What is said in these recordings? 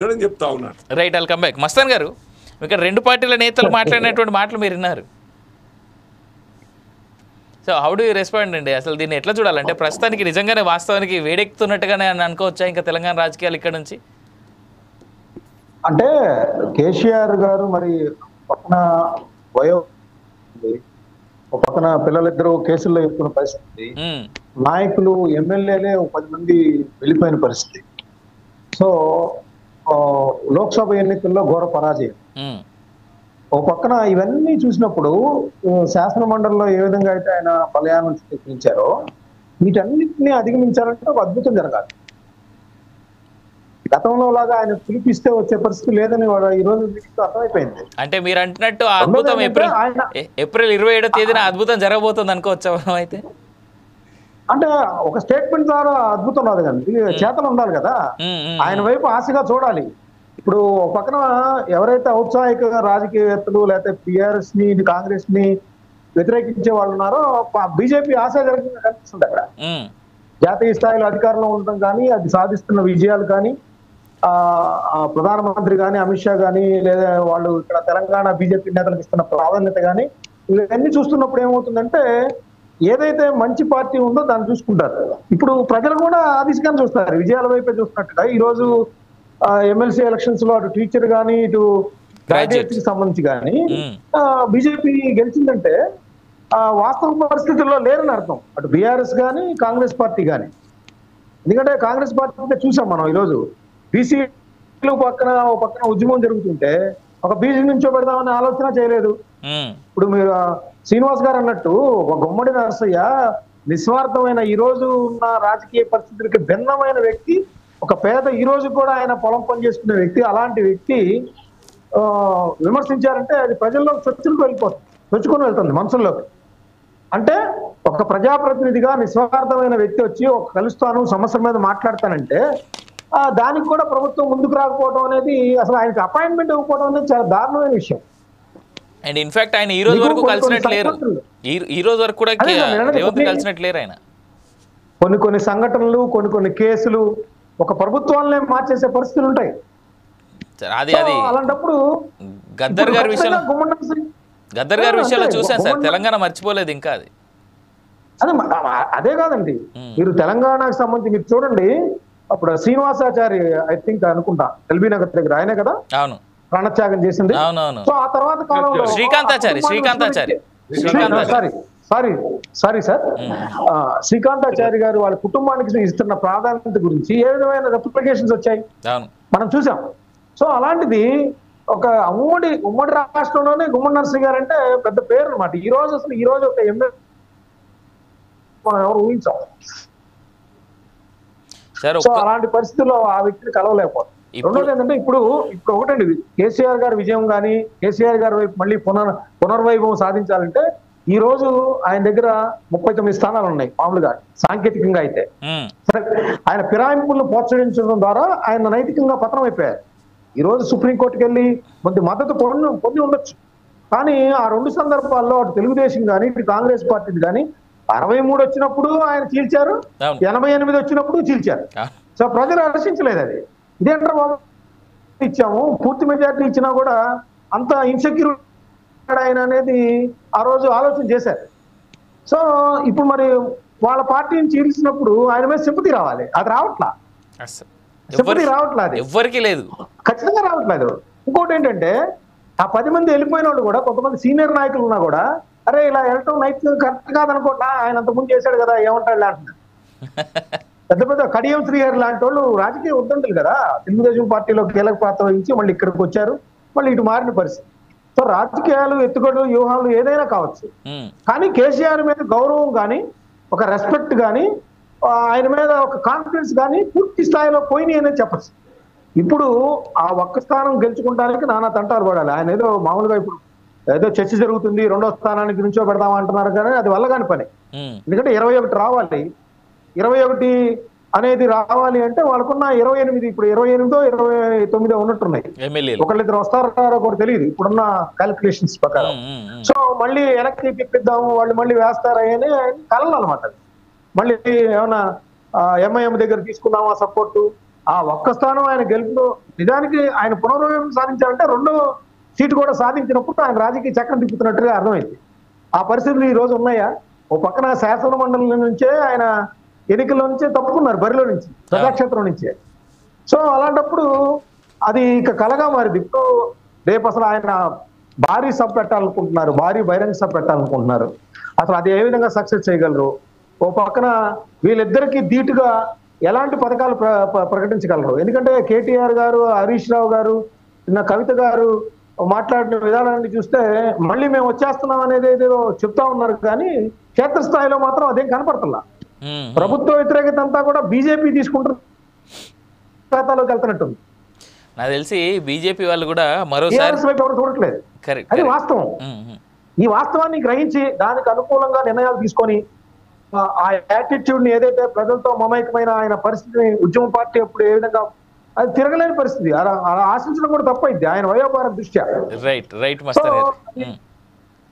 చెప్తా ఉన్నాను. Right, I'll come back. Mastan గారు, ఇక్కడ రెండు పార్టీల నేతలు మాట్లాడినటువంటి మాటలు మీరు విన్నారు. So how do you respond అండి? అసలు దీన్ని ఎట్లా చూడాలంటే ప్రస్తుతానికి నిజంగానే వాస్తవానికి వేడెక్కుతున్నట్టుగానే అనుకోవచ్చా ఇంకా తెలంగాణ రాజకీయాలు ఇక్కడ నుంచి? అంటే కేసీఆర్ గారు మరి పక్కన వయో ఒక పక్కన పిల్లలిద్దరూ కేసుల్లో ఇరుక్కున్న పరిస్థితి, నాయకులు ఎమ్మెల్యేలే 10 మంది వెళ్ళిపోయిన పరిస్థితి. సో లోక్సభ ఎన్నికల్లో ఘోర పరాజయం. ఒక పక్కన ఇవన్నీ చూసినప్పుడు శాసన మండలిలో ఏ విధంగా అయితే ఆయన పలయానం చూపించారో వీటన్నిటిని అధిగమించాలంటే ఒక అద్భుతం జరగాలి. గతంలో లాగా ఆయన పిలిపిస్తే వచ్చే పరిస్థితి లేదని ఈ రోజు అర్థమైపోయింది. అంటే మీరు అంటున్నట్టు అద్భుతం ఏప్రిల్ 27వ తేదీన అద్భుతం జరగబోతుంది అనుకోవచ్చా మనం అయితే? అంటే ఒక స్టేట్మెంట్ ద్వారా అద్భుతం రాదు కానీ చేతలు ఉండాలి కదా. ఆయన వైపు ఆశగా చూడాలి. ఇప్పుడు ఒక పక్కన ఎవరైతే ఔత్సాహిక రాజకీయవేత్తలు లేకపోతే టిఆర్ఎస్ ని కాంగ్రెస్ ని వ్యతిరేకించే వాళ్ళు ఉన్నారో బీజేపీ ఆశాజనకంగా కనిపిస్తుంది. అక్కడ జాతీయ స్థాయిలో అధికారంలో ఉండడం కానీ, అది సాధిస్తున్న విజయాలు కానీ, ప్రధానమంత్రి కానీ అమిత్ షా కానీ, లేదా వాళ్ళు ఇక్కడ తెలంగాణ బీజేపీ నేతలకు ఇస్తున్న ప్రాధాన్యత కానీ, ఇవన్నీ చూస్తున్నప్పుడు ఏమవుతుందంటే ఏదైతే మంచి పార్టీ ఉందో దాన్ని చూసుకుంటారు. ఇప్పుడు ప్రజలు కూడా ఆ దిశగానే చూస్తారు, విజయాల వైపే చూస్తున్నట్టుగా. ఈ రోజు ఎమ్మెల్సీ ఎలక్షన్స్ లో అటు టీచర్ కానీ ఇటు గ్రాడ్యుయేట్ కి సంబంధించి కానీ బీజేపీ గెలిచిందంటే వాస్తవ పరిస్థితుల్లో లేరని అర్థం, అటు బీఆర్ఎస్ కానీ కాంగ్రెస్ పార్టీ కానీ. ఎందుకంటే కాంగ్రెస్ పార్టీ చూసాం మనం ఈరోజు బీసీలు పక్కన ఉద్యమం జరుగుతుంటే ఒక బీసీ నుంచో పెడదామనే ఆలోచన చేయలేదు. ఇప్పుడు మీరు శ్రీనివాస్ గారు అన్నట్టు ఒక గుమ్మడి నరసయ్య నిస్వార్థమైన ఈ రోజు ఉన్న రాజకీయ పరిస్థితులకి భిన్నమైన వ్యక్తి, ఒక పేద ఈ రోజు కూడా ఆయన పొలం పని చేసుకునే వ్యక్తి. అలాంటి వ్యక్తి విమర్శించారంటే అది ప్రజల్లో చొచ్చుకొని వెళ్తుంది మనసుల్లోకి. అంటే ఒక ప్రజాప్రతినిధిగా నిస్వార్థమైన వ్యక్తి వచ్చి ఒక కలుస్తాను సమస్య మీద మాట్లాడతానంటే దానికి కూడా ప్రభుత్వం ముందుకు రాకపోవడం అనేది, అసలు ఆయనకి అపాయింట్మెంట్ ఇవ్వకపోవడం అనేది చాలా దారుణమైన విషయం. అండ్ ఇన్ఫాక్ట్ ఆయన ఈ రోజు వరకు కలిసినట్లు లేరు, ఈ రోజు వరకు కూడా కలిసినట్లు లేరు ఆయన. కొన్ని సంఘటనలు, కొన్ని కేసులు ఒక ప్రభుత్వాలనే మార్చేసే పరిస్థితులు ఉంటాయి. అలాంటప్పుడు గద్దర్ గారి విషయంలో చూసాను సార్, తెలంగాణ మర్చిపోలేదు ఇంకా. అదే కాదండి, మీరు తెలంగాణకు సంబంధించి మీరు చూడండి, అప్పుడు శ్రీనివాసాచారి ఐ థింక్ అనుకుంటా ఎల్బీ నగర్ దగ్గర ఆయనే కదా ప్రాణత్యాగం చేసింది. సో ఆ తర్వాత కాలంలో శ్రీకాంతాచారి గారు వాళ్ళ కుటుంబానికి ఇస్తున్న ప్రాధాన్యత గురించి ఏ విధమైన రెప్లికేషన్స్ వచ్చాయి మనం చూసాం. సో అలాంటిది ఒక ఉమ్మడి రాష్ట్రంలోనే గుమ్మడి నరసింహ గారు అంటే పెద్ద పేరు అనమాట. ఈ రోజు ఒక ఎమ్మెల్యే మనం ఎవరు ఊహించాం. సో అలాంటి పరిస్థితుల్లో ఆ వ్యక్తిని కలవలేకపోతాం. రెండోది ఏంటంటే ఇప్పుడు ఒకటండి, కేసీఆర్ గారి విజయం కానీ కేసీఆర్ గారి వైపు మళ్ళీ పునర్వైభవం సాధించాలంటే ఈ రోజు ఆయన దగ్గర 39 స్థానాలు ఉన్నాయి మామూలుగా సాంకేతికంగా అయితే. ఆయన ఫిరాయింపులను ప్రోత్సహించడం ద్వారా ఆయన నైతికంగా పతనం అయిపోయారు. ఈ రోజు సుప్రీంకోర్టుకి వెళ్ళి కొంత మద్దతు పొంది ఉండొచ్చు, కానీ ఆ 2 సందర్భాల్లో అటు తెలుగుదేశం కానీ ఇటు కాంగ్రెస్ పార్టీని కానీ 63 వచ్చినప్పుడు ఆయన చీల్చారు, 88 వచ్చినప్పుడు చీల్చారు. సో ప్రజలు హర్షించలేదు. అది ఇదేంటారు బాబు, ఇచ్చాము పూర్తి మెజార్టీ ఇచ్చినా కూడా అంత ఇన్సెక్యూర్ ఆయన అనేది ఆ రోజు ఆలోచన చేశారు. సో ఇప్పుడు మరి వాళ్ళ పార్టీని చీల్చినప్పుడు ఆయన మీద సింపతి రావాలి, అది రావట్లా. సింపతి రావట్లా, అది ఎవరికి లేదు, ఖచ్చితంగా రావట్లేదు. ఇంకోటి ఏంటంటే ఆ 10 మంది వెళ్ళిపోయిన వాళ్ళు కూడా కొంతమంది సీనియర్ నాయకులు ఉన్నా కూడా అరే ఇలా వెళ్ళటం నైతికంగా కరెక్ట్ కాదనుకోండి, ఆయన అంతకుముందు చేశాడు కదా ఏమంటాడు అంటున్నారు. పెద్ద కడియం శ్రీహరి లాంటి వాళ్ళు రాజకీయ ఉద్దండులు కదా, తెలుగుదేశం పార్టీలో కీలక పాత్ర వహించి మళ్ళీ ఇక్కడికి వచ్చారు, మళ్ళీ ఇటు మారిన పరిస్థితి. సో రాజకీయాలు ఎత్తుగడలు వ్యూహాలు ఏదైనా కావచ్చు, కానీ కేసీఆర్ మీద గౌరవం కానీ ఒక రెస్పెక్ట్ కానీ ఆయన మీద ఒక కాన్ఫిడెన్స్ కానీ పూర్తి స్థాయిలో పోయినాయి అనేది చెప్పచ్చు. ఇప్పుడు ఆ ఒక్క స్థానం గెలుచుకోవడానికి నానా తంటాలు పడాలి. ఆయన ఏదో మామూలుగా ఇప్పుడు ఏదో చర్చ జరుగుతుంది 2వ స్థానానికి నుంచో పెడదాం అంటున్నారు, కానీ అది వల్ల కాని పని. ఎందుకంటే 21 రావాలి, 21 అనేది రావాలి అంటే వాళ్ళకున్న 28, ఇప్పుడు 28 29 ఉన్నట్టున్నాయి. ఒకళ్ళిద్దరు వస్తారో కూడా తెలియదు ఇప్పుడున్న క్యాలిక్యులేషన్స్ ప్రకారం. సో మళ్ళీ వెనక్కి తిప్పిద్దాము, వాళ్ళు మళ్ళీ వేస్తారని కలలు అనమాట. మళ్ళీ ఏమన్నా ఎంఐఎం దగ్గర తీసుకుందామా సపోర్టు, ఆ ఒక్క స్థానం ఆయన గెలుపులో నిజానికి ఆయన పునర్విభజన సాధించాలంటే రెండో సీటు కూడా సాధించినప్పుడు ఆయన రాజకీయ చక్రం తిప్పుతున్నట్టుగా అర్థమైంది. ఆ పరిస్థితులు ఈ రోజు ఉన్నాయా? ఓ పక్కన శాసన మండలి నుంచే ఆయన ఎన్నికల్లో నుంచే తప్పుకున్నారు, బరిలో నుంచి, ప్రజాక్షేత్రం నుంచే. సో అలాంటప్పుడు అది ఇక కలగా మారింది. ఇప్పుడు రేపు అసలు ఆయన భారీ సభ పెట్టాలనుకుంటున్నారు, భారీ బహిరంగ సభ పెట్టాలనుకుంటున్నారు. అసలు అది ఏ విధంగా సక్సెస్ చేయగలరు? ఓ పక్కన వీళ్ళిద్దరికీ ధీటుగా ఎలాంటి పథకాలు ప్రకటించగలరు? ఎందుకంటే కేటీఆర్ గారు, హరీష్ రావు గారు, నిన్న కవిత గారు మాట్లాడిన విధానాన్ని చూస్తే మళ్ళీ మేము వచ్చేస్తున్నాం అనేది ఏదో చెప్తా ఉన్నారు, కానీ క్షేత్రస్థాయిలో మాత్రం అదేం కనపడుతున్నా. ప్రభుత్వ వ్యతిరేకత అంతా కూడా బీజేపీ తీసుకుంటున్న ఖాతాలోకి వెళ్తున్నట్టుంది. నాకు తెలిసి బీజేపీ వాళ్ళు కూడా మరోసారి ఎవరు చూడట్లేదు. అది వాస్తవం. ఈ వాస్తవాన్ని గ్రహించి దానికి అనుకూలంగా నిర్ణయాలు తీసుకొని ఆ యాటిట్యూడ్ ని, ఏదైతే ప్రజలతో మమైకమైన ఆయన పరిస్థితిని, ఉద్యమ పార్టీ అప్పుడు ఏ విధంగా అది తిరగలేని పరిస్థితి, అలా ఆశించడం కూడా తప్పైంది ఆయన వయోభారం దృష్ట్యా. రైట్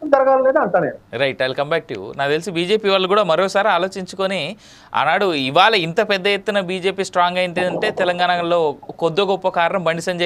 జరగాలనేది అంటానే. Right, I will come back to you. నాకు తెలిసి బీజేపీ వాళ్ళు కూడా మరోసారి ఆలోచించుకొని, ఆనాడు ఇవాళ ఇంత పెద్ద ఎత్తున బీజేపీ స్ట్రాంగ్ అయింది అంటే తెలంగాణలో కొద్ది గొప్ప కారణం బండి సంజయ్